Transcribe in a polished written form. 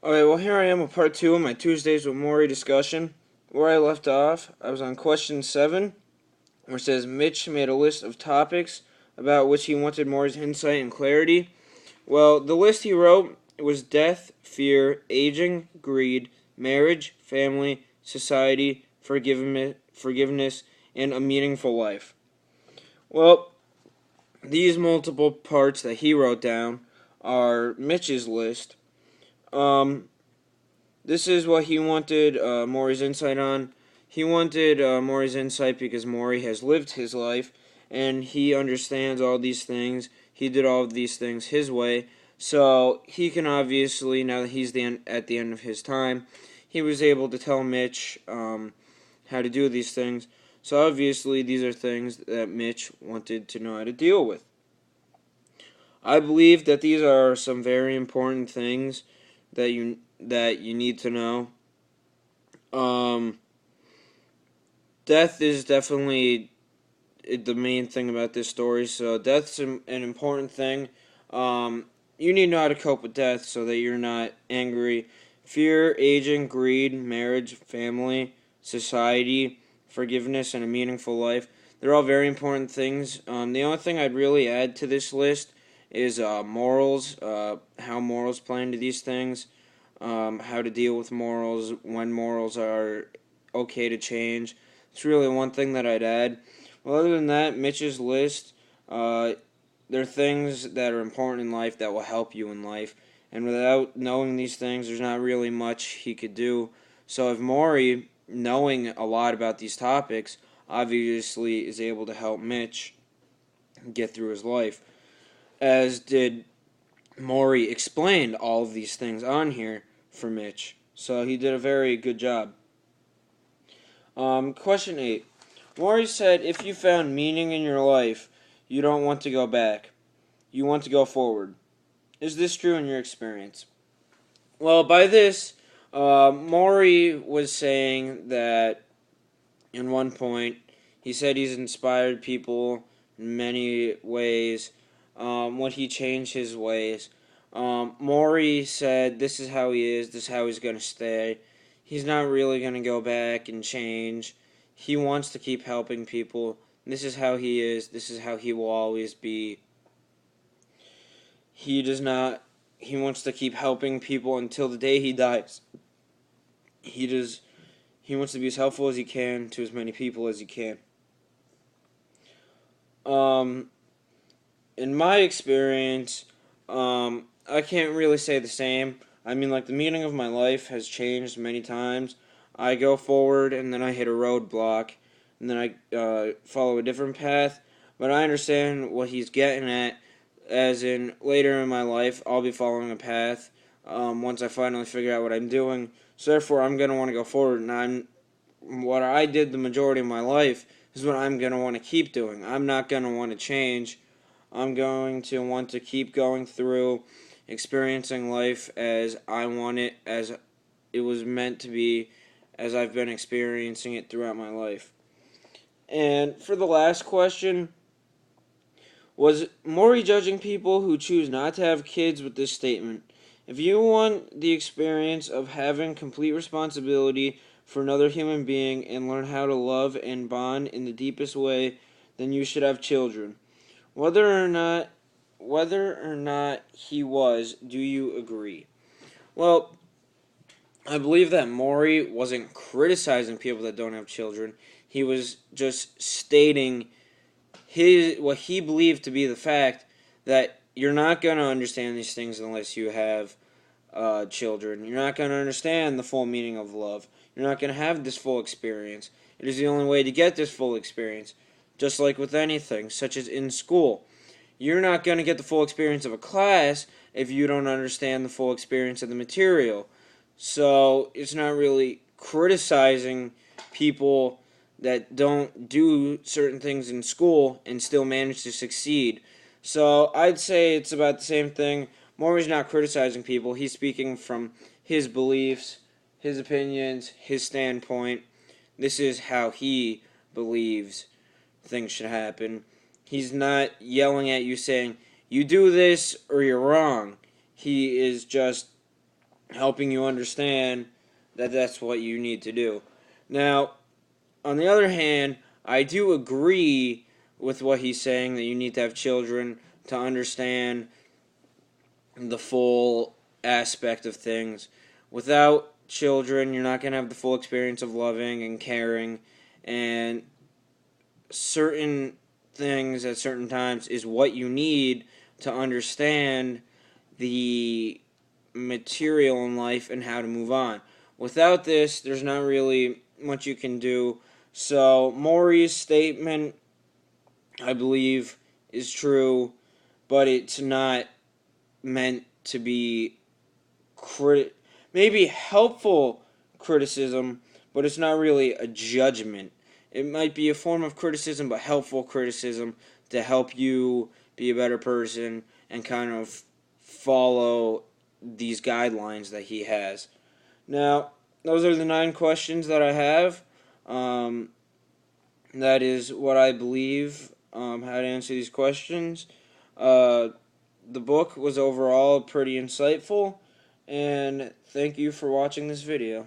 Alright, well, here I am with part 2 of my Tuesdays with Morri discussion. Where I left off, I was on question 7, where it says Mitch made a list of topics about which he wanted Morri's insight and clarity. Well, the list he wrote was death, fear, aging, greed, marriage, family, society, forgiveness, and a meaningful life. Well, these multiple parts that he wrote down are Mitch's list. Um, This is what he wanted Maury's insight on. He wanted Maury's insight because Maury has lived his life and he understands all these things. He did all of these things his way. So he can obviously, now that he's at the end of his time, he was able to tell Mitch how to do these things. So obviously, these are things that Mitch wanted to know how to deal with. I believe that these are some very important things that you need to know. Um, Death is definitely the main thing about this story. So death's an important thing. You need to know how to cope with death so that you're not angry. Fear, aging, greed, marriage, family, society, forgiveness, and a meaningful life. They're all very important things. The only thing I'd really add to this list is morals, how morals play into these things, how to deal with morals, when morals are okay to change. It's really one thing that I'd add. Well, other than that, Mitch's list, uh, there are things that are important in life that will help you in life. And without knowing these things, there's not really much he could do. So if Maury, knowing a lot about these topics, obviously is able to help Mitch get through his life, as did Maury explained all of these things on here for Mitch. So he did a very good job. Question 8. Maury said if you found meaning in your life, you don't want to go back. You want to go forward. Is this true in your experience? Well, by this, Maury was saying that in one point, he said he's inspired people in many ways. When he changed his ways, Maury said this is how he is, this is how he's going to stay. He's not really going to go back and change. He wants to keep helping people. This is how he is, this is how he will always be. He does not, he wants to keep helping people until the day he dies. He wants to be as helpful as he can to as many people as he can. Um, in my experience, I can't really say the same. I mean, like, the meaning of my life has changed many times. I go forward and then I hit a roadblock and then I follow a different path. But I understand what he's getting at, as in later in my life, I'll be following a path once I finally figure out what I'm doing. So therefore, I'm going to want to go forward, and what I did the majority of my life is what I'm going to want to keep doing. I'm not going to want to change. I'm going to want to keep going through experiencing life as I want it, as it was meant to be, as I've been experiencing it throughout my life. And for the last question, was Maury judging people who choose not to have kids with this statement? If you want the experience of having complete responsibility for another human being and learn how to love and bond in the deepest way, then you should have children. Whether or not he was, do you agree? Well, I believe that Maury wasn't criticizing people that don't have children. He was just stating what he believed to be the fact that you're not going to understand these things unless you have children. You're not going to understand the full meaning of love. You're not going to have this full experience. It is the only way to get this full experience. Just like with anything, such as in school. You're not going to get the full experience of a class if you don't understand the full experience of the material. So it's not really criticizing people that don't do certain things in school and still manage to succeed. So I'd say it's about the same thing. Maury's not criticizing people. He's speaking from his beliefs, his opinions, his standpoint. This is how he believes things should happen. He's not yelling at you saying, you do this or you're wrong. He is just helping you understand that that's what you need to do. Now, on the other hand, I do agree with what he's saying that you need to have children to understand the full aspect of things. Without children, you're not going to have the full experience of loving and caring, and certain things at certain times is what you need to understand the material in life and how to move on. Without this, there's not really much you can do. So, Morri's statement, I believe, is true, but it's not meant to be maybe helpful criticism, but it's not really a judgment. It might be a form of criticism, but helpful criticism to help you be a better person and kind of follow these guidelines that he has. Now, those are the 9 questions that I have. That is what I believe how to answer these questions. The book was overall pretty insightful, and thank you for watching this video.